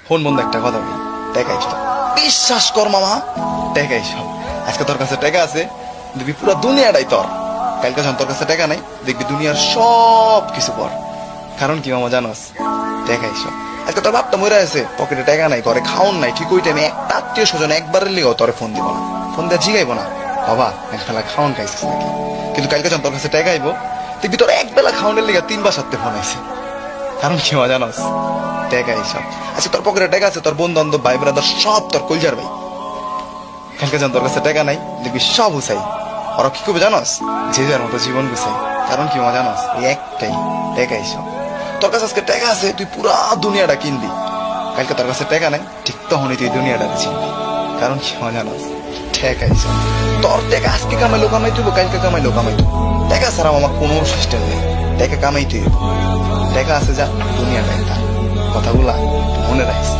Phone বন্ধ একটা কথা বলি, টাকাই সব। বিশ্বাস কর মামা, টাকাই সব। আজকে তোর কাছে টাকা আছে, দেখবি পুরো দুনিয়াটাই তোর। কালকে যখন তোর কাছে টাকা নাই, দেখবি দুনিয়ার সব কিছু পর। কারণ কি মামা জানোস? টাকাই সব। আজকে তোর বাপটা মরে আছে, পকেটে টাকা নাই, ঘরে খাওন নাই, ঠিক ওই টাইমে একটা আত্মীয় স্বজন একবারের লিগেও তোরে ফোন দিব না, ফোন দিয়ে জিগাইব না বাবা এক বেলা খাওন খাইছিস নাকি। কিন্তু কালকে যখন তোর কাছে টাকা আইব, দেখবি তোর এক বেলা খাওয়ানোর লিগে 3 বার 7 ফোন আইছে। কারণ কি মা জানোস? টাকাই সব। আচ্ছা তোর পকেটে টাকা আছে, তোর বন্ধু বান্ধব ভাই ব্রাদার সব তোর কলজার ভাই। কালকে যখন তোর কাছে টাকা নাই, দেখবি সব উচাই। ওরা কি করবে জানোস? যে যার মতো জীবন গুছাই। কারণ কি মা জানোস? এই একটাই, টাকাই সব। তোর কাছে আজকে টাকা আছে, তুই পুরা দুনিয়াটা কিনবি। কালকে তোর কাছে টাকা নাই, ঠিক তখনই তুই দুনিয়াটা চিনবি। কারণ কি মা জানোস? টাকাই সব। তোর টাকা আজকে কামাইলো কামাই তুইব, কালকে কামাইলো কামাই তুই। টাকা ছাড়া আমার কোনো সিস্টেম নেই। টাকা কামাই তুই, টাকা আছে যা দুনিয়াটা একটা। কথাগুলা মনে রাখিস।